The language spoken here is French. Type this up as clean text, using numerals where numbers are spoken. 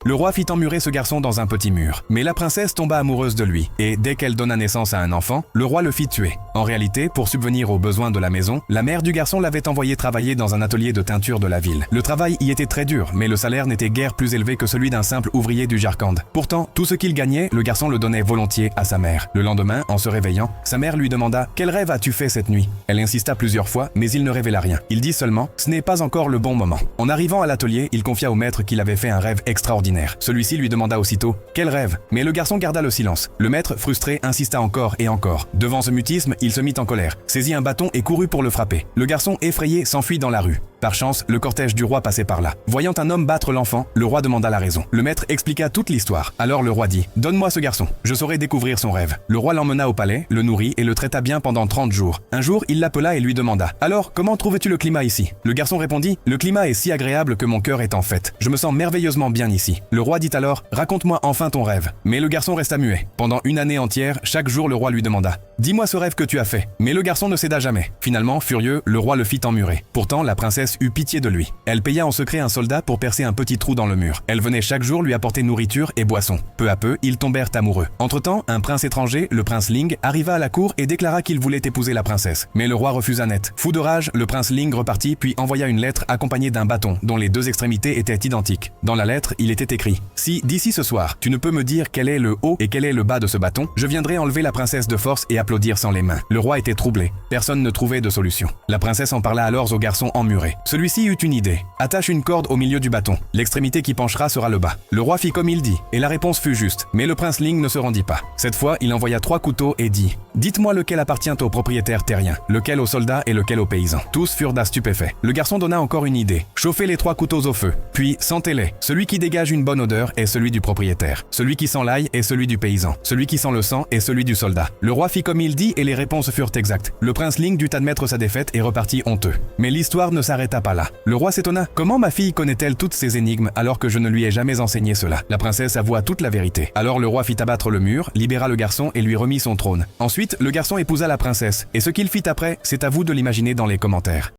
Le roi fit emmurer ce garçon dans un petit mur. Mais la princesse tomba amoureuse de lui, et dès qu'elle donna naissance à un enfant, le roi le fit tuer. En réalité, pour subvenir aux besoins de la maison, la mère du garçon l'avait envoyé travailler dans un atelier de teinture de la ville. Le travail y était très dur, mais le salaire n'était guère plus élevé que celui d'un simple ouvrier du Jarkand. Pourtant, tout ce qu'il gagnait, le garçon le donnait volontiers à sa mère. Le lendemain, en se réveillant, sa mère lui demanda « Quel rêve as-tu fait cette nuit ?» Elle insista plusieurs fois, mais il ne révéla rien. Il dit seulement « Ce n'est pas encore le bon moment ». En arrivant à l'atelier, il confia au maître qu'il avait fait un rêve extraordinaire. Celui-ci lui demanda aussitôt « Quel rêve ?» Mais le garçon garda le silence. Le maître, frustré, insista encore et encore. Devant ce mutisme, il se mit en colère, saisit un bâton et courut pour le frapper. Le garçon, effrayé, s'enfuit dans la rue. Par chance, le cortège du roi passait par là. Voyant un homme battre l'enfant, le roi demanda la raison. Le maître expliqua toute l'histoire. Alors le roi dit « Donne-moi ce garçon, je saurai découvrir son rêve ». Le roi l'emmena au palais, le nourrit et le traita bien pendant 30 jours. Un jour, il l'appela et lui demanda « Alors, comment trouves-tu le climat ici ?» Le garçon répondit « Le climat est si agréable que mon cœur est en fête. Je me sens merveilleusement bien ici. » Le roi dit alors « Raconte-moi enfin ton rêve ». Mais le garçon resta muet. Pendant une année entière, chaque jour le roi lui demanda « Dis-moi ce rêve que tu as fait ». Mais le garçon ne céda jamais. Finalement, furieux, le roi le fit emmurer. Pourtant, la princesse eut pitié de lui. Elle paya en secret un soldat pour percer un petit trou dans le mur. Elle venait chaque jour lui apporter nourriture et boisson. Peu à peu, ils tombèrent amoureux. Entre-temps, un prince étranger, le prince Ling, arriva à la cour et déclara qu'il voulait épouser la princesse. Mais le roi refusa net. Fou de rage, le prince Ling repartit puis envoya une lettre accompagnée d'un bâton dont les deux extrémités étaient identiques. Dans la lettre, il était écrit « Si, d'ici ce soir, tu ne peux me dire quel est le haut et quel est le bas de ce bâton, je viendrai enlever la princesse de force et applaudir sans les mains. » Le roi était troublé. Personne ne trouvait de solution. La princesse en parla alors au garçon emmuré. Celui-ci eut une idée. Attache une corde au milieu du bâton. L'extrémité qui penchera sera le bas. Le roi fit comme il dit, et la réponse fut juste. Mais le prince Ling ne se rendit pas. Cette fois, il envoya 3 couteaux et dit « Dites-moi lequel appartient au propriétaire terrien, lequel aux soldats et lequel aux paysans. » Tous furent d'un stupéfait. Le garçon donna encore une idée. Chauffez les 3 couteaux au feu, puis sentez-les. Celui qui dégage une bonne odeur est celui du propriétaire. Celui qui sent l'ail est celui du paysan. Celui qui sent le sang est celui du soldat. Le roi fit comme il dit et les réponses furent exactes. Le prince Ling dut admettre sa défaite et repartit honteux. Mais l'histoire ne s'arrêta pas là. Le roi s'étonna. Comment ma fille connaît-elle toutes ces énigmes alors que je ne lui ai jamais enseigné cela? La princesse avoua toute la vérité. Alors le roi fit abattre le mur, libéra le garçon et lui remit son trône. Ensuite, le garçon épousa la princesse. Et ce qu'il fit après, c'est à vous de l'imaginer dans les commentaires.